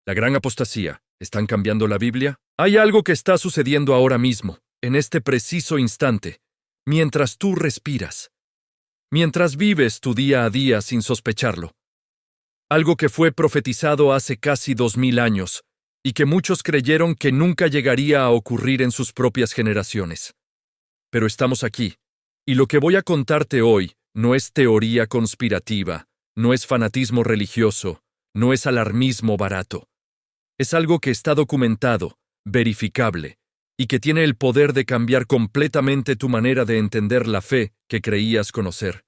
La gran apostasía. ¿Están cambiando la Biblia? Hay algo que está sucediendo ahora mismo, en este preciso instante, mientras tú respiras, mientras vives tu día a día sin sospecharlo. Algo que fue profetizado hace casi 2000 años y que muchos creyeron que nunca llegaría a ocurrir en sus propias generaciones. Pero estamos aquí, y lo que voy a contarte hoy no es teoría conspirativa, no es fanatismo religioso, no es alarmismo barato. Es algo que está documentado, verificable, y que tiene el poder de cambiar completamente tu manera de entender la fe que creías conocer.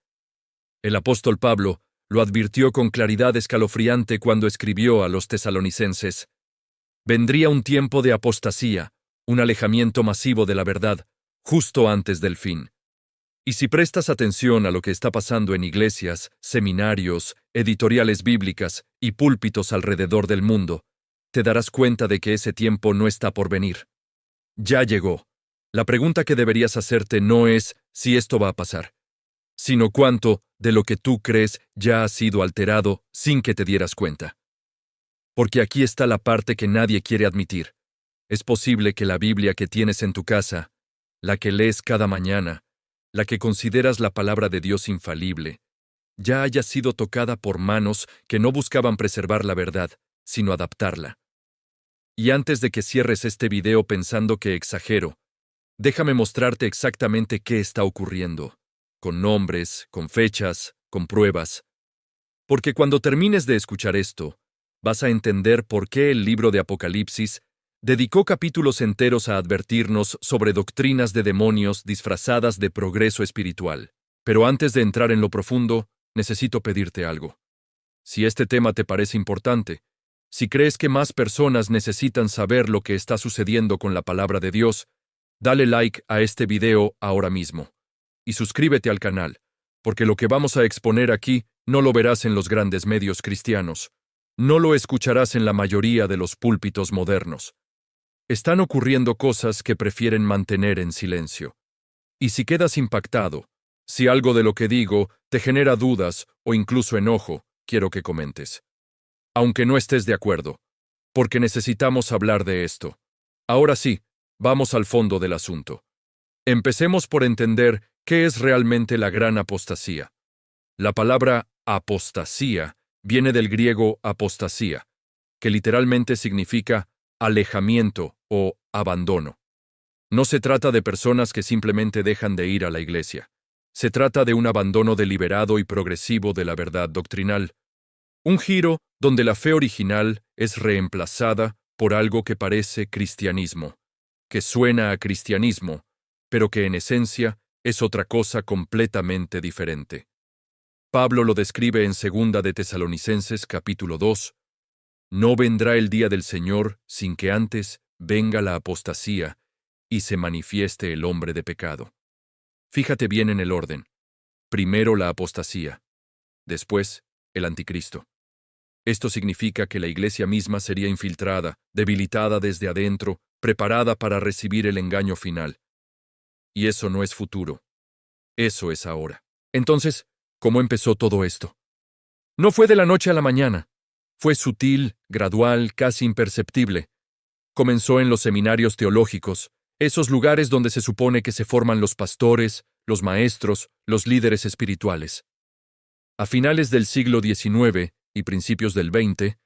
El apóstol Pablo lo advirtió con claridad escalofriante cuando escribió a los tesalonicenses: vendría un tiempo de apostasía, un alejamiento masivo de la verdad, justo antes del fin. Y si prestas atención a lo que está pasando en iglesias, seminarios, editoriales bíblicas y púlpitos alrededor del mundo, te darás cuenta de que ese tiempo no está por venir. Ya llegó. La pregunta que deberías hacerte no es si esto va a pasar, sino cuánto de lo que tú crees ya ha sido alterado sin que te dieras cuenta. Porque aquí está la parte que nadie quiere admitir. Es posible que la Biblia que tienes en tu casa, la que lees cada mañana, la que consideras la palabra de Dios infalible, ya haya sido tocada por manos que no buscaban preservar la verdad, sino adaptarla. Y antes de que cierres este video pensando que exagero, déjame mostrarte exactamente qué está ocurriendo, con nombres, con fechas, con pruebas. Porque cuando termines de escuchar esto, vas a entender por qué el libro de Apocalipsis dedicó capítulos enteros a advertirnos sobre doctrinas de demonios disfrazadas de progreso espiritual. Pero antes de entrar en lo profundo, necesito pedirte algo. Si este tema te parece importante, si crees que más personas necesitan saber lo que está sucediendo con la palabra de Dios, dale like a este video ahora mismo. Y suscríbete al canal, porque lo que vamos a exponer aquí no lo verás en los grandes medios cristianos. No lo escucharás en la mayoría de los púlpitos modernos. Están ocurriendo cosas que prefieren mantener en silencio. Y si quedas impactado, si algo de lo que digo te genera dudas o incluso enojo, quiero que comentes. Aunque no estés de acuerdo, porque necesitamos hablar de esto. Ahora sí, vamos al fondo del asunto. Empecemos por entender qué es realmente la gran apostasía. La palabra apostasía viene del griego apostasía, que literalmente significa alejamiento o abandono. No se trata de personas que simplemente dejan de ir a la iglesia. Se trata de un abandono deliberado y progresivo de la verdad doctrinal. Un giro donde la fe original es reemplazada por algo que parece cristianismo, que suena a cristianismo, pero que en esencia es otra cosa completamente diferente. Pablo lo describe en 2 de Tesalonicenses capítulo 2. No vendrá el día del Señor sin que antes venga la apostasía y se manifieste el hombre de pecado. Fíjate bien en el orden. Primero la apostasía, después el anticristo. Esto significa que la iglesia misma sería infiltrada, debilitada desde adentro, preparada para recibir el engaño final. Y eso no es futuro. Eso es ahora. Entonces, ¿cómo empezó todo esto? No fue de la noche a la mañana. Fue sutil, gradual, casi imperceptible. Comenzó en los seminarios teológicos, esos lugares donde se supone que se forman los pastores, los maestros, los líderes espirituales. A finales del siglo XIX y principios del XX,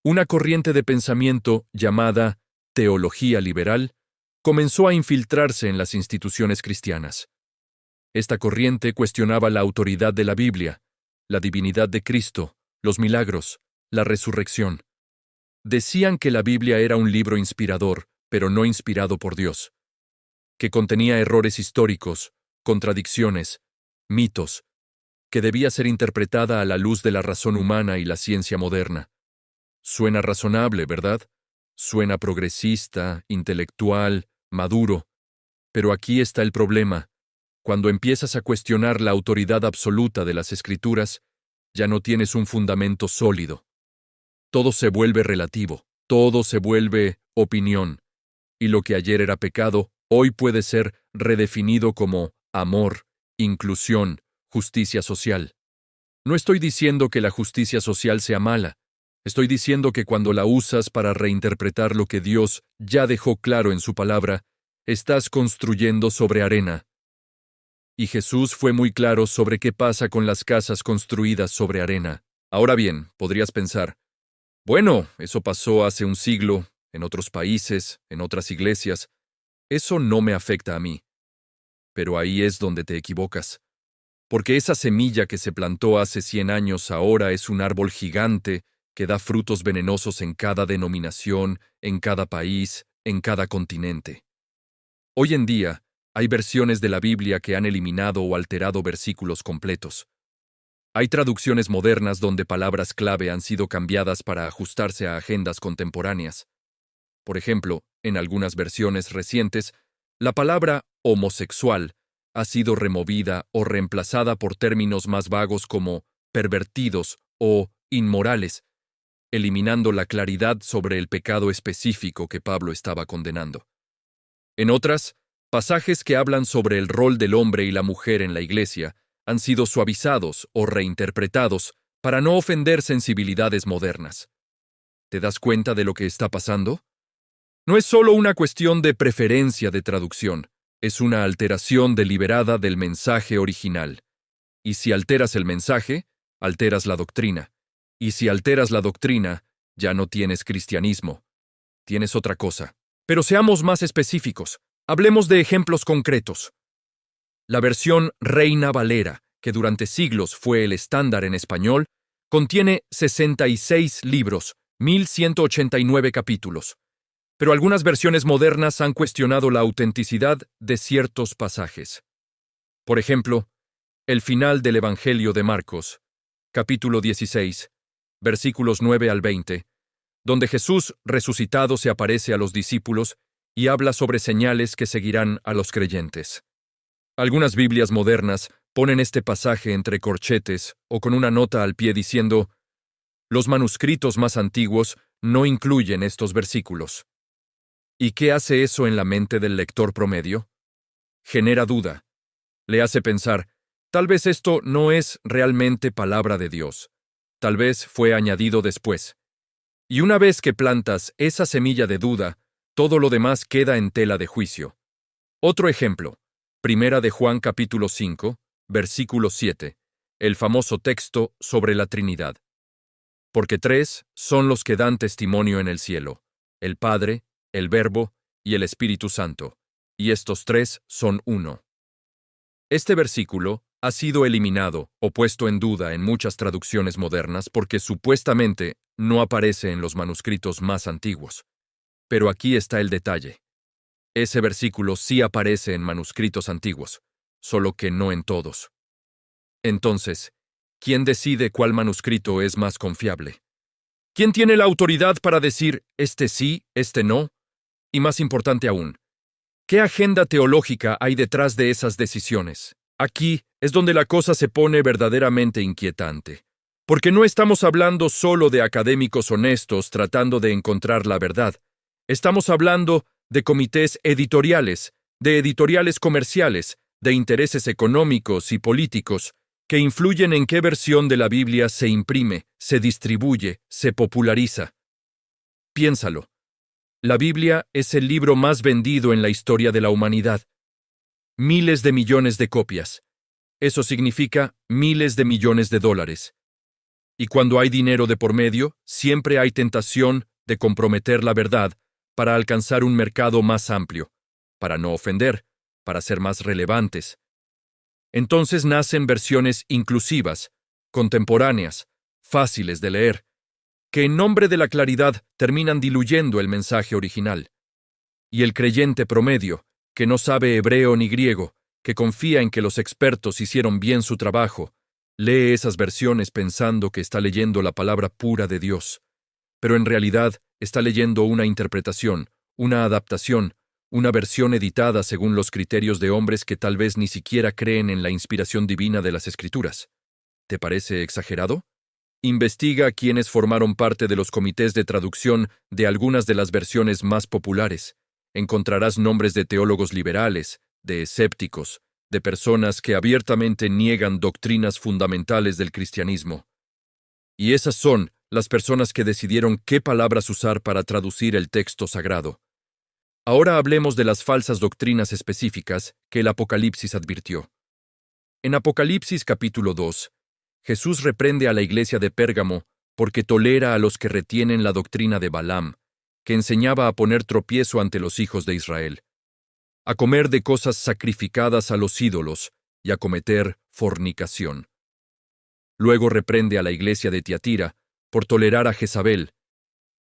una corriente de pensamiento llamada teología liberal comenzó a infiltrarse en las instituciones cristianas. Esta corriente cuestionaba la autoridad de la Biblia, la divinidad de Cristo, los milagros, la resurrección. Decían que la Biblia era un libro inspirador, pero no inspirado por Dios, que contenía errores históricos, contradicciones, mitos, que debía ser interpretada a la luz de la razón humana y la ciencia moderna. Suena razonable, ¿verdad? Suena progresista, intelectual, maduro. Pero aquí está el problema. Cuando empiezas a cuestionar la autoridad absoluta de las Escrituras, ya no tienes un fundamento sólido. Todo se vuelve relativo, todo se vuelve opinión. Y lo que ayer era pecado, hoy puede ser redefinido como amor, inclusión, justicia social. No estoy diciendo que la justicia social sea mala. Estoy diciendo que cuando la usas para reinterpretar lo que Dios ya dejó claro en su palabra, estás construyendo sobre arena. Y Jesús fue muy claro sobre qué pasa con las casas construidas sobre arena. Ahora bien, podrías pensar, bueno, eso pasó hace un siglo, en otros países, en otras iglesias. Eso no me afecta a mí. Pero ahí es donde te equivocas. Porque esa semilla que se plantó hace 100 años ahora es un árbol gigante que da frutos venenosos en cada denominación, en cada país, en cada continente. Hoy en día, hay versiones de la Biblia que han eliminado o alterado versículos completos. Hay traducciones modernas donde palabras clave han sido cambiadas para ajustarse a agendas contemporáneas. Por ejemplo, en algunas versiones recientes, la palabra homosexual ha sido removida o reemplazada por términos más vagos como pervertidos o inmorales, eliminando la claridad sobre el pecado específico que Pablo estaba condenando. En otras, pasajes que hablan sobre el rol del hombre y la mujer en la iglesia han sido suavizados o reinterpretados para no ofender sensibilidades modernas. ¿Te das cuenta de lo que está pasando? No es solo una cuestión de preferencia de traducción, es una alteración deliberada del mensaje original. Y si alteras el mensaje, alteras la doctrina. Y si alteras la doctrina, ya no tienes cristianismo. Tienes otra cosa. Pero seamos más específicos. Hablemos de ejemplos concretos. La versión Reina Valera, que durante siglos fue el estándar en español, contiene 66 libros, 1189 capítulos. Pero algunas versiones modernas han cuestionado la autenticidad de ciertos pasajes. Por ejemplo, el final del Evangelio de Marcos, capítulo 16, versículos 9 al 20, donde Jesús resucitado se aparece a los discípulos y habla sobre señales que seguirán a los creyentes. Algunas Biblias modernas ponen este pasaje entre corchetes o con una nota al pie diciendo: los manuscritos más antiguos no incluyen estos versículos. ¿Y qué hace eso en la mente del lector promedio? Genera duda. Le hace pensar, tal vez esto no es realmente palabra de Dios. Tal vez fue añadido después. Y una vez que plantas esa semilla de duda, todo lo demás queda en tela de juicio. Otro ejemplo, Primera de Juan capítulo 5, versículo 7, el famoso texto sobre la Trinidad. Porque 3 son los que dan testimonio en el cielo, el Padre, el Verbo y el Espíritu Santo, y estos 3 son uno. Este versículo ha sido eliminado o puesto en duda en muchas traducciones modernas porque supuestamente no aparece en los manuscritos más antiguos. Pero aquí está el detalle. Ese versículo sí aparece en manuscritos antiguos, solo que no en todos. Entonces, ¿quién decide cuál manuscrito es más confiable? ¿Quién tiene la autoridad para decir este sí, este no? Y más importante aún, ¿qué agenda teológica hay detrás de esas decisiones? Aquí es donde la cosa se pone verdaderamente inquietante, porque no estamos hablando solo de académicos honestos tratando de encontrar la verdad. Estamos hablando de comités editoriales, de editoriales comerciales, de intereses económicos y políticos, que influyen en qué versión de la Biblia se imprime, se distribuye, se populariza. Piénsalo. La Biblia es el libro más vendido en la historia de la humanidad. Miles de millones de copias. Eso significa miles de millones de dólares. Y cuando hay dinero de por medio, siempre hay tentación de comprometer la verdad para alcanzar un mercado más amplio, para no ofender, para ser más relevantes. Entonces nacen versiones inclusivas, contemporáneas, fáciles de leer, que en nombre de la claridad terminan diluyendo el mensaje original. Y el creyente promedio, que no sabe hebreo ni griego, que confía en que los expertos hicieron bien su trabajo, lee esas versiones pensando que está leyendo la palabra pura de Dios, pero en realidad está leyendo una interpretación, una adaptación, una versión editada según los criterios de hombres que tal vez ni siquiera creen en la inspiración divina de las Escrituras. ¿Te parece exagerado? Investiga quiénes formaron parte de los comités de traducción de algunas de las versiones más populares. Encontrarás nombres de teólogos liberales, de escépticos, de personas que abiertamente niegan doctrinas fundamentales del cristianismo. Y esas son las personas que decidieron qué palabras usar para traducir el texto sagrado. Ahora hablemos de las falsas doctrinas específicas que el Apocalipsis advirtió. En Apocalipsis capítulo 2, Jesús reprende a la iglesia de Pérgamo porque tolera a los que retienen la doctrina de Balaam, que enseñaba a poner tropiezo ante los hijos de Israel, a comer de cosas sacrificadas a los ídolos y a cometer fornicación. Luego reprende a la iglesia de Tiatira por tolerar a Jezabel,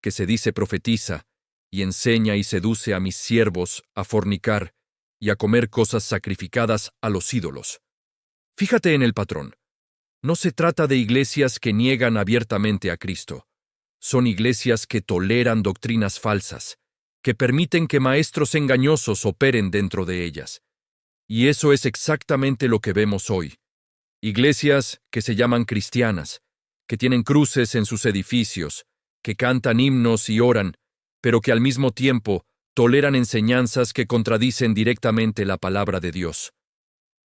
que se dice profetiza, y enseña y seduce a mis siervos a fornicar y a comer cosas sacrificadas a los ídolos. Fíjate en el patrón. No se trata de iglesias que niegan abiertamente a Cristo. Son iglesias que toleran doctrinas falsas, que permiten que maestros engañosos operen dentro de ellas. Y eso es exactamente lo que vemos hoy. Iglesias que se llaman cristianas, que tienen cruces en sus edificios, que cantan himnos y oran, pero que al mismo tiempo toleran enseñanzas que contradicen directamente la palabra de Dios.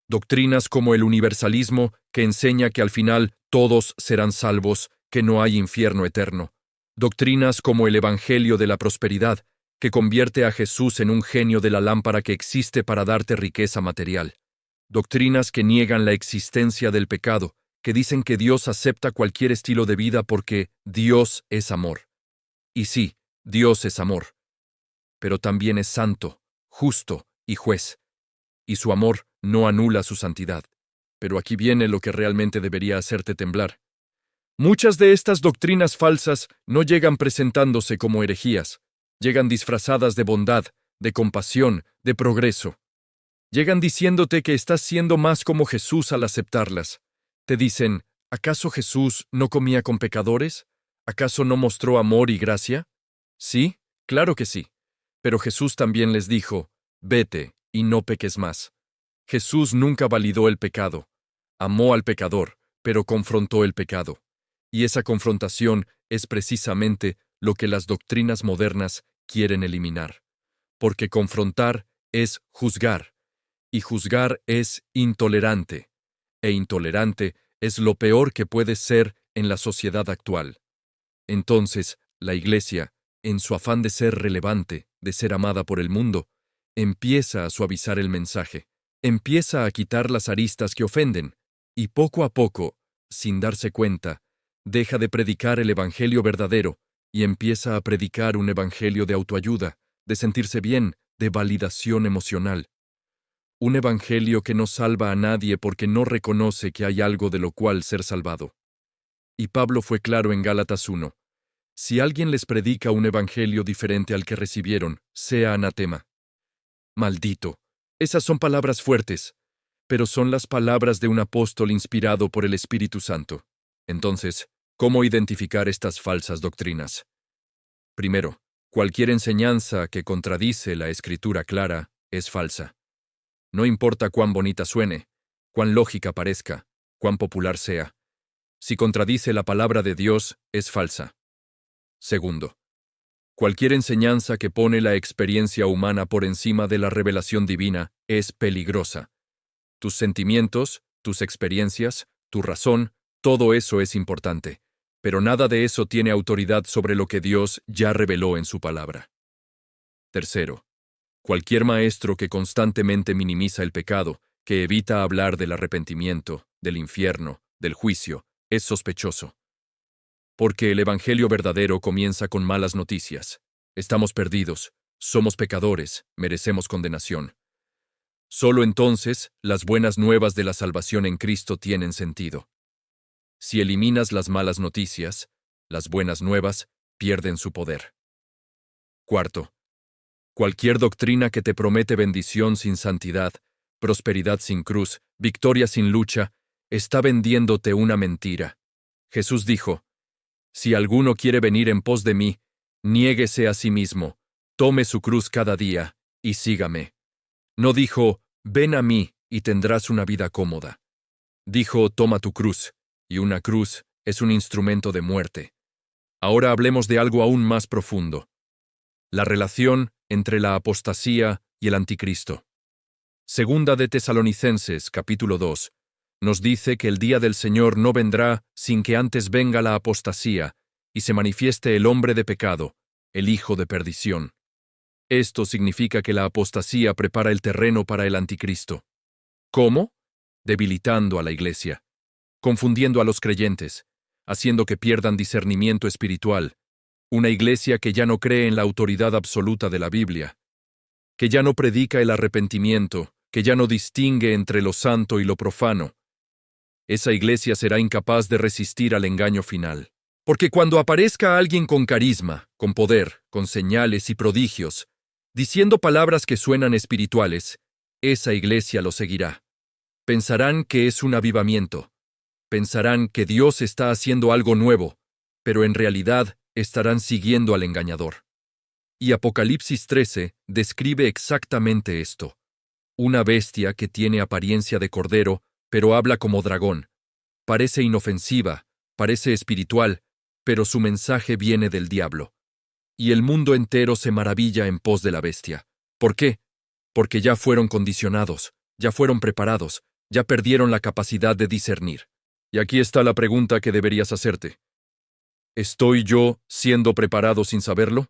Doctrinas como el universalismo, que enseña que al final todos serán salvos, que no hay infierno eterno. Doctrinas como el Evangelio de la prosperidad, que convierte a Jesús en un genio de la lámpara que existe para darte riqueza material. Doctrinas que niegan la existencia del pecado, que dicen que Dios acepta cualquier estilo de vida porque Dios es amor. Y sí, Dios es amor. Pero también es santo, justo y juez. Y su amor no anula su santidad. Pero aquí viene lo que realmente debería hacerte temblar. Muchas de estas doctrinas falsas no llegan presentándose como herejías. Llegan disfrazadas de bondad, de compasión, de progreso. Llegan diciéndote que estás siendo más como Jesús al aceptarlas. Te dicen, ¿acaso Jesús no comía con pecadores? ¿Acaso no mostró amor y gracia? Sí, claro que sí. Pero Jesús también les dijo, vete y no peques más. Jesús nunca validó el pecado. Amó al pecador, pero confrontó el pecado. Y esa confrontación es precisamente lo que las doctrinas modernas quieren eliminar. Porque confrontar es juzgar, y juzgar es intolerante, e intolerante es lo peor que puede ser en la sociedad actual. Entonces, la Iglesia, en su afán de ser relevante, de ser amada por el mundo, empieza a suavizar el mensaje, empieza a quitar las aristas que ofenden, y poco a poco, sin darse cuenta, deja de predicar el evangelio verdadero y empieza a predicar un evangelio de autoayuda, de sentirse bien, de validación emocional. Un evangelio que no salva a nadie porque no reconoce que hay algo de lo cual ser salvado. Y Pablo fue claro en Gálatas 1. Si alguien les predica un evangelio diferente al que recibieron, sea anatema. Maldito. Esas son palabras fuertes, pero son las palabras de un apóstol inspirado por el Espíritu Santo. Entonces, ¿cómo identificar estas falsas doctrinas? Primero, cualquier enseñanza que contradice la Escritura clara es falsa. No importa cuán bonita suene, cuán lógica parezca, cuán popular sea. Si contradice la palabra de Dios, es falsa. Segundo, cualquier enseñanza que pone la experiencia humana por encima de la revelación divina es peligrosa. Tus sentimientos, tus experiencias, tu razón, todo eso es importante, pero nada de eso tiene autoridad sobre lo que Dios ya reveló en su palabra. Tercero, cualquier maestro que constantemente minimiza el pecado, que evita hablar del arrepentimiento, del infierno, del juicio, es sospechoso. Porque el evangelio verdadero comienza con malas noticias. Estamos perdidos, somos pecadores, merecemos condenación. Solo entonces, las buenas nuevas de la salvación en Cristo tienen sentido. Si eliminas las malas noticias, las buenas nuevas pierden su poder. Cuarto, cualquier doctrina que te promete bendición sin santidad, prosperidad sin cruz, victoria sin lucha, está vendiéndote una mentira. Jesús dijo, si alguno quiere venir en pos de mí, niéguese a sí mismo, tome su cruz cada día, y sígame. No dijo, ven a mí y tendrás una vida cómoda. Dijo, toma tu cruz, y una cruz es un instrumento de muerte. Ahora hablemos de algo aún más profundo. La relación entre la apostasía y el anticristo. Segunda de Tesalonicenses, capítulo 2, nos dice que el día del Señor no vendrá sin que antes venga la apostasía, y se manifieste el hombre de pecado, el hijo de perdición. Esto significa que la apostasía prepara el terreno para el anticristo. ¿Cómo? Debilitando a la iglesia, confundiendo a los creyentes, haciendo que pierdan discernimiento espiritual. Una iglesia que ya no cree en la autoridad absoluta de la Biblia, que ya no predica el arrepentimiento, que ya no distingue entre lo santo y lo profano. Esa iglesia será incapaz de resistir al engaño final. Porque cuando aparezca alguien con carisma, con poder, con señales y prodigios, diciendo palabras que suenan espirituales, esa iglesia lo seguirá. Pensarán que es un avivamiento. Pensarán que Dios está haciendo algo nuevo, pero en realidad estarán siguiendo al engañador. Y Apocalipsis 13 describe exactamente esto. Una bestia que tiene apariencia de cordero, pero habla como dragón. Parece inofensiva, parece espiritual, pero su mensaje viene del diablo. Y el mundo entero se maravilla en pos de la bestia. ¿Por qué? Porque ya fueron condicionados, ya fueron preparados, ya perdieron la capacidad de discernir. Y aquí está la pregunta que deberías hacerte. ¿Estoy yo siendo preparado sin saberlo?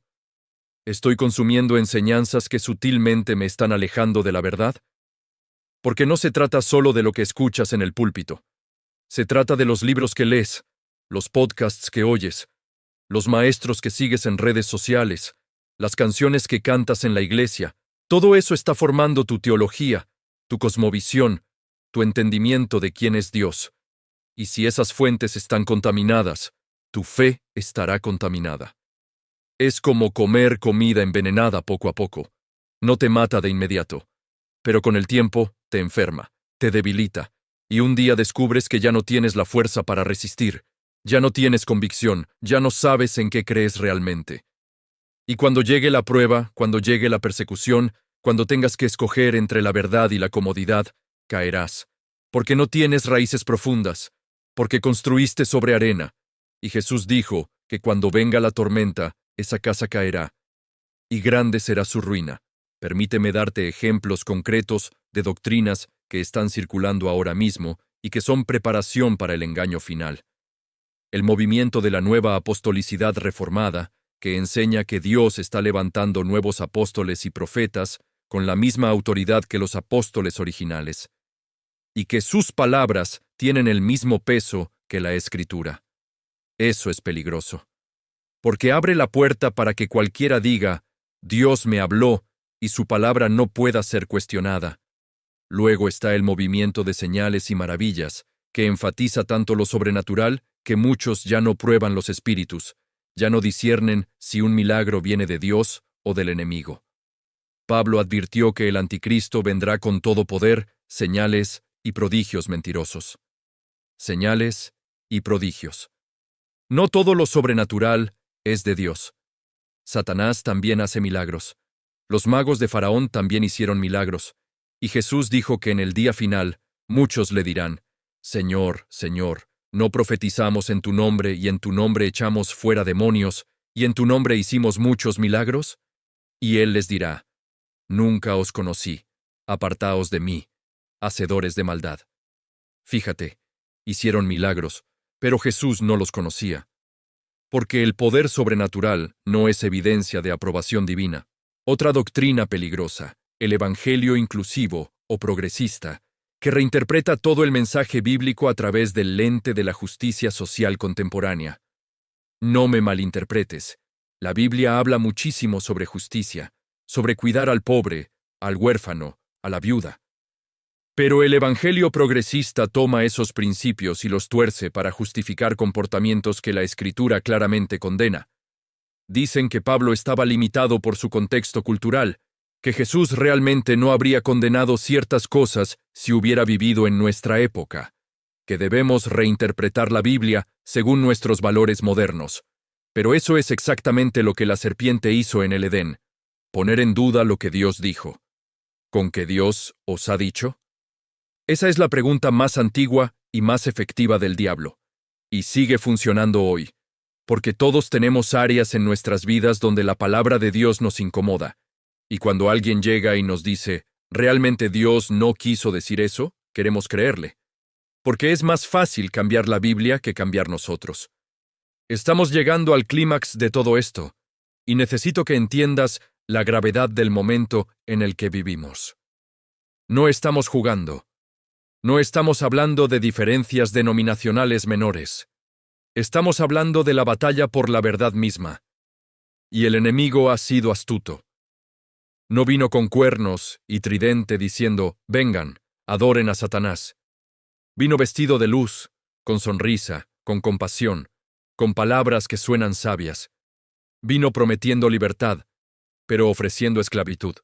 ¿Estoy consumiendo enseñanzas que sutilmente me están alejando de la verdad? Porque no se trata solo de lo que escuchas en el púlpito. Se trata de los libros que lees, los podcasts que oyes, los maestros que sigues en redes sociales, las canciones que cantas en la iglesia. Todo eso está formando tu teología, tu cosmovisión, tu entendimiento de quién es Dios. Y si esas fuentes están contaminadas, tu fe estará contaminada. Es como comer comida envenenada poco a poco. No te mata de inmediato, pero con el tiempo te enferma, te debilita, y un día descubres que ya no tienes la fuerza para resistir, ya no tienes convicción, ya no sabes en qué crees realmente. Y cuando llegue la prueba, cuando llegue la persecución, cuando tengas que escoger entre la verdad y la comodidad, caerás, porque no tienes raíces profundas, porque construiste sobre arena. Y Jesús dijo que cuando venga la tormenta, esa casa caerá, y grande será su ruina. Permíteme darte ejemplos concretos de doctrinas que están circulando ahora mismo y que son preparación para el engaño final. El movimiento de la nueva apostolicidad reformada, que enseña que Dios está levantando nuevos apóstoles y profetas con la misma autoridad que los apóstoles originales, y que sus palabras tienen el mismo peso que la Escritura. Eso es peligroso, porque abre la puerta para que cualquiera diga, Dios me habló, y su palabra no pueda ser cuestionada. Luego está el movimiento de señales y maravillas, que enfatiza tanto lo sobrenatural que muchos ya no prueban los espíritus, ya no disciernen si un milagro viene de Dios o del enemigo. Pablo advirtió que el anticristo vendrá con todo poder, señales y prodigios mentirosos. Señales y prodigios. No todo lo sobrenatural es de Dios. Satanás también hace milagros. Los magos de Faraón también hicieron milagros. Y Jesús dijo que en el día final, muchos le dirán, Señor, Señor, ¿no profetizamos en tu nombre y en tu nombre echamos fuera demonios y en tu nombre hicimos muchos milagros? Y él les dirá, Nunca os conocí, apartaos de mí, hacedores de maldad. Fíjate, hicieron milagros, pero Jesús no los conocía. Porque el poder sobrenatural no es evidencia de aprobación divina. Otra doctrina peligrosa, el evangelio inclusivo o progresista, que reinterpreta todo el mensaje bíblico a través del lente de la justicia social contemporánea. No me malinterpretes. La Biblia habla muchísimo sobre justicia, sobre cuidar al pobre, al huérfano, a la viuda. Pero el evangelio progresista toma esos principios y los tuerce para justificar comportamientos que la Escritura claramente condena. Dicen que Pablo estaba limitado por su contexto cultural, que Jesús realmente no habría condenado ciertas cosas si hubiera vivido en nuestra época, que debemos reinterpretar la Biblia según nuestros valores modernos. Pero eso es exactamente lo que la serpiente hizo en el Edén, poner en duda lo que Dios dijo. ¿Con qué Dios os ha dicho? Esa es la pregunta más antigua y más efectiva del diablo, y sigue funcionando hoy, porque todos tenemos áreas en nuestras vidas donde la palabra de Dios nos incomoda, y cuando alguien llega y nos dice, ¿realmente Dios no quiso decir eso? Queremos creerle, porque es más fácil cambiar la Biblia que cambiar nosotros. Estamos llegando al clímax de todo esto, y necesito que entiendas la gravedad del momento en el que vivimos. No estamos jugando. No estamos hablando de diferencias denominacionales menores. Estamos hablando de la batalla por la verdad misma. Y el enemigo ha sido astuto. No vino con cuernos y tridente diciendo, vengan, adoren a Satanás. Vino vestido de luz, con sonrisa, con compasión, con palabras que suenan sabias. Vino prometiendo libertad, pero ofreciendo esclavitud.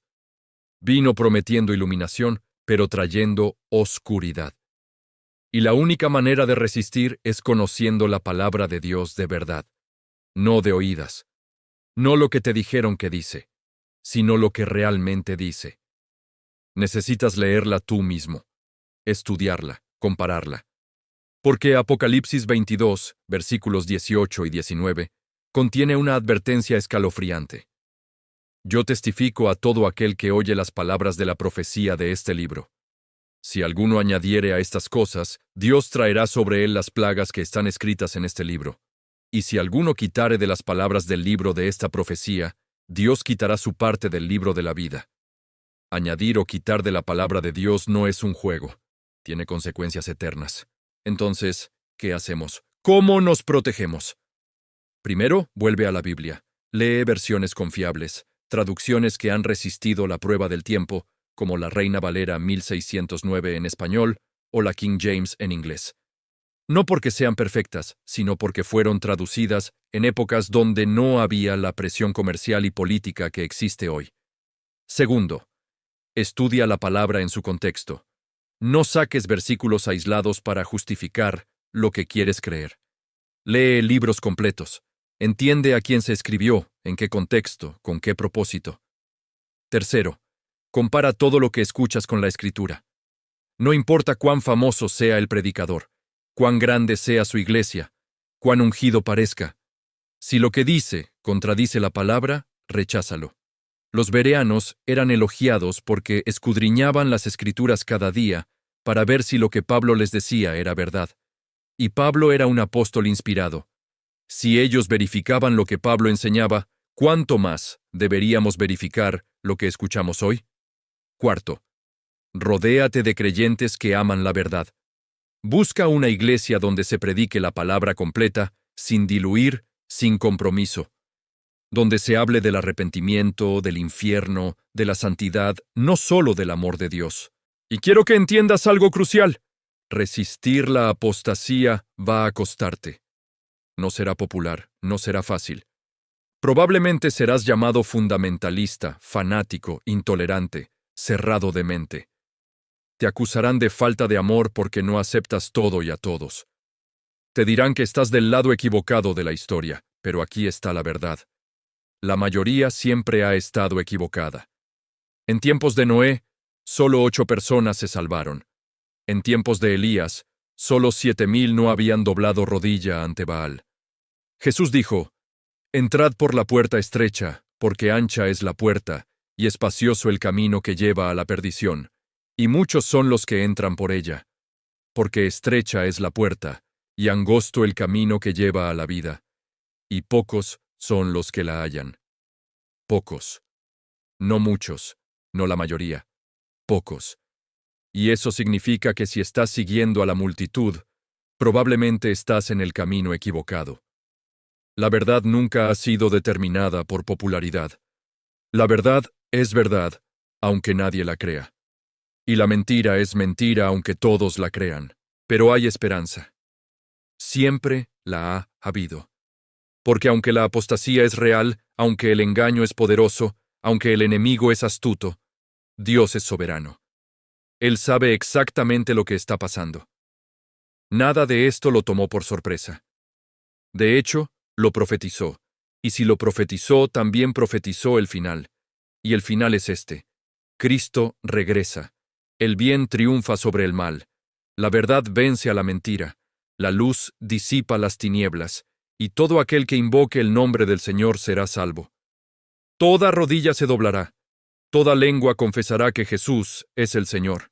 Vino prometiendo iluminación, pero trayendo oscuridad. Y la única manera de resistir es conociendo la palabra de Dios de verdad, no de oídas. No lo que te dijeron que dice, sino lo que realmente dice. Necesitas leerla tú mismo, estudiarla, compararla. Porque Apocalipsis 22, versículos 18 y 19, contiene una advertencia escalofriante. Yo testifico a todo aquel que oye las palabras de la profecía de este libro. Si alguno añadiere a estas cosas, Dios traerá sobre él las plagas que están escritas en este libro. Y si alguno quitare de las palabras del libro de esta profecía, Dios quitará su parte del libro de la vida. Añadir o quitar de la palabra de Dios no es un juego. Tiene consecuencias eternas. Entonces, ¿qué hacemos? ¿Cómo nos protegemos? Primero, vuelve a la Biblia. Lee versiones confiables, traducciones que han resistido la prueba del tiempo, como la Reina Valera 1609 en español o la King James en inglés. No porque sean perfectas, sino porque fueron traducidas en épocas donde no había la presión comercial y política que existe hoy. Segundo, estudia la palabra en su contexto. No saques versículos aislados para justificar lo que quieres creer. Lee libros completos. Entiende a quién se escribió, en qué contexto, con qué propósito. Tercero, compara todo lo que escuchas con la Escritura. No importa cuán famoso sea el predicador, cuán grande sea su iglesia, cuán ungido parezca. Si lo que dice contradice la palabra, recházalo. Los bereanos eran elogiados porque escudriñaban las Escrituras cada día para ver si lo que Pablo les decía era verdad. Y Pablo era un apóstol inspirado. Si ellos verificaban lo que Pablo enseñaba, ¿cuánto más deberíamos verificar lo que escuchamos hoy? Cuarto, rodéate de creyentes que aman la verdad. Busca una iglesia donde se predique la palabra completa, sin diluir, sin compromiso. Donde se hable del arrepentimiento, del infierno, de la santidad, no solo del amor de Dios. Y quiero que entiendas algo crucial. Resistir la apostasía va a costarte. No será popular, no será fácil. Probablemente serás llamado fundamentalista, fanático, intolerante, cerrado de mente. Te acusarán de falta de amor porque no aceptas todo y a todos. Te dirán que estás del lado equivocado de la historia, pero aquí está la verdad. La mayoría siempre ha estado equivocada. En tiempos de Noé, solo 8 personas se salvaron. En tiempos de Elías, solo 7,000 no habían doblado rodilla ante Baal. Jesús dijo, entrad por la puerta estrecha, porque ancha es la puerta, y espacioso el camino que lleva a la perdición, y muchos son los que entran por ella. Porque estrecha es la puerta, y angosto el camino que lleva a la vida, y pocos son los que la hallan. Pocos. No muchos, no la mayoría. Pocos. Y eso significa que si estás siguiendo a la multitud, probablemente estás en el camino equivocado. La verdad nunca ha sido determinada por popularidad. La verdad es verdad, aunque nadie la crea. Y la mentira es mentira, aunque todos la crean. Pero hay esperanza. Siempre la ha habido. Porque aunque la apostasía es real, aunque el engaño es poderoso, aunque el enemigo es astuto, Dios es soberano. Él sabe exactamente lo que está pasando. Nada de esto lo tomó por sorpresa. De hecho, lo profetizó, y si lo profetizó, también profetizó el final. Y el final es este. Cristo regresa. El bien triunfa sobre el mal. La verdad vence a la mentira. La luz disipa las tinieblas, y todo aquel que invoque el nombre del Señor será salvo. Toda rodilla se doblará. Toda lengua confesará que Jesús es el Señor.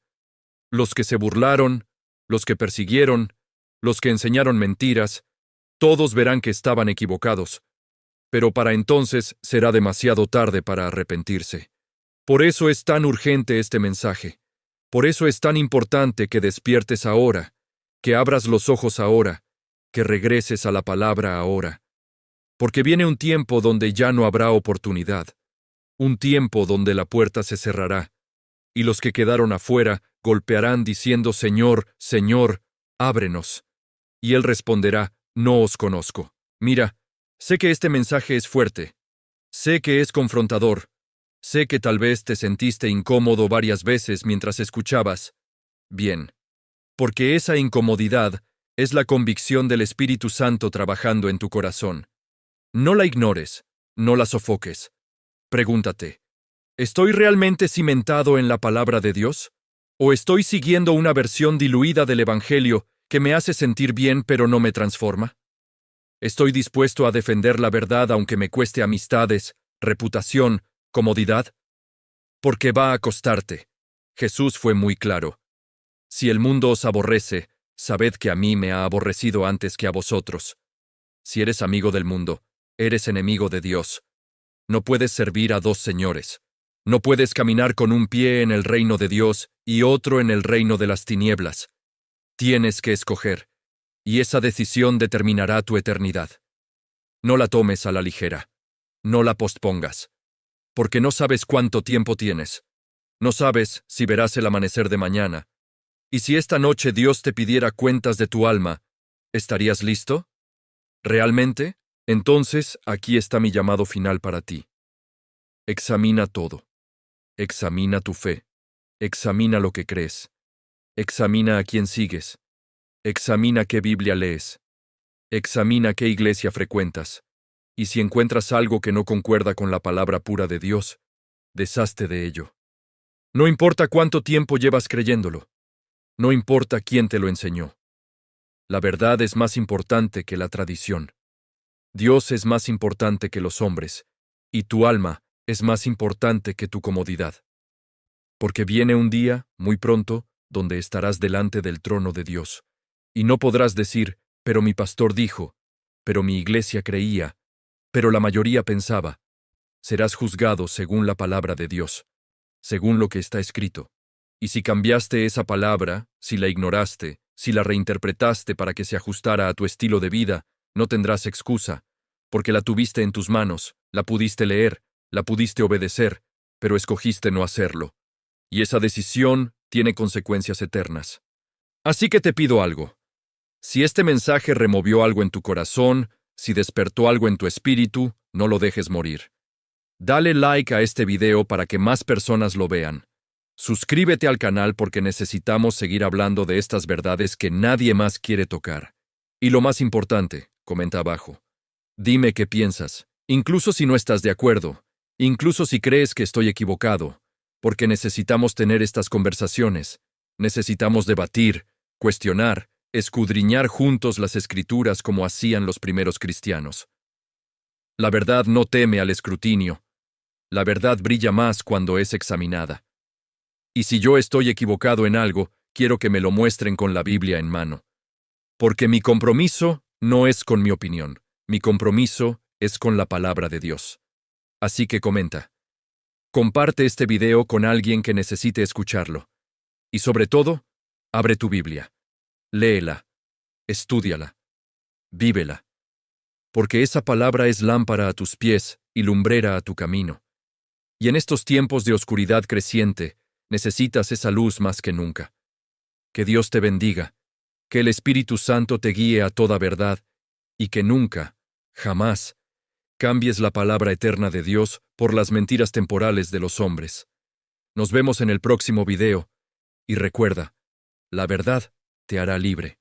Los que se burlaron, los que persiguieron, los que enseñaron mentiras, Todos verán que estaban equivocados, pero para entonces será demasiado tarde para arrepentirse. Por eso es tan urgente este mensaje. Por eso es tan importante que despiertes ahora, que abras los ojos ahora, que regreses a la palabra ahora. Porque viene un tiempo donde ya no habrá oportunidad, un tiempo donde la puerta se cerrará, y los que quedaron afuera golpearán diciendo: Señor, Señor, ábrenos. Y él responderá: No os conozco. Mira, sé que este mensaje es fuerte, sé que es confrontador, sé que tal vez te sentiste incómodo varias veces mientras escuchabas. Bien, porque esa incomodidad es la convicción del Espíritu Santo trabajando en tu corazón. No la ignores, no la sofoques. Pregúntate, ¿estoy realmente cimentado en la palabra de Dios? ¿O estoy siguiendo una versión diluida del Evangelio que me hace sentir bien pero no me transforma? ¿Estoy dispuesto a defender la verdad aunque me cueste amistades, reputación, comodidad? Porque va a costarte. Jesús fue muy claro. Si el mundo os aborrece, sabed que a mí me ha aborrecido antes que a vosotros. Si eres amigo del mundo, eres enemigo de Dios. No puedes servir a dos señores. No puedes caminar con un pie en el reino de Dios y otro en el reino de las tinieblas. Tienes que escoger, y esa decisión determinará tu eternidad. No la tomes a la ligera. No la pospongas. Porque no sabes cuánto tiempo tienes. No sabes si verás el amanecer de mañana. Y si esta noche Dios te pidiera cuentas de tu alma, ¿estarías listo? ¿Realmente? Entonces, aquí está mi llamado final para ti. Examina todo. Examina tu fe. Examina lo que crees. Examina a quién sigues. Examina qué Biblia lees. Examina qué iglesia frecuentas. Y si encuentras algo que no concuerda con la palabra pura de Dios, deshazte de ello. No importa cuánto tiempo llevas creyéndolo. No importa quién te lo enseñó. La verdad es más importante que la tradición. Dios es más importante que los hombres, y tu alma es más importante que tu comodidad. Porque viene un día, muy pronto, donde estarás delante del trono de Dios, y no podrás decir: pero mi pastor dijo, pero mi iglesia creía, pero la mayoría pensaba. Serás juzgado según la palabra de Dios, según lo que está escrito. Y si cambiaste esa palabra, si la ignoraste, si la reinterpretaste para que se ajustara a tu estilo de vida, no tendrás excusa, porque la tuviste en tus manos, la pudiste leer, la pudiste obedecer, pero escogiste no hacerlo. Y esa decisión tiene consecuencias eternas. Así que te pido algo. Si este mensaje removió algo en tu corazón, si despertó algo en tu espíritu, no lo dejes morir. Dale like a este video para que más personas lo vean. Suscríbete al canal porque necesitamos seguir hablando de estas verdades que nadie más quiere tocar. Y lo más importante, comenta abajo. Dime qué piensas, incluso si no estás de acuerdo, incluso si crees que estoy equivocado, porque necesitamos tener estas conversaciones. Necesitamos debatir, cuestionar, escudriñar juntos las Escrituras como hacían los primeros cristianos. La verdad no teme al escrutinio. La verdad brilla más cuando es examinada. Y si yo estoy equivocado en algo, quiero que me lo muestren con la Biblia en mano. Porque mi compromiso no es con mi opinión, mi compromiso es con la palabra de Dios. Así que comenta. Comparte este video con alguien que necesite escucharlo. Y sobre todo, abre tu Biblia. Léela. Estúdiala. Vívela. Porque esa palabra es lámpara a tus pies y lumbrera a tu camino. Y en estos tiempos de oscuridad creciente, necesitas esa luz más que nunca. Que Dios te bendiga, que el Espíritu Santo te guíe a toda verdad, y que nunca, jamás, cambies la palabra eterna de Dios por las mentiras temporales de los hombres. Nos vemos en el próximo video, y recuerda, la verdad te hará libre.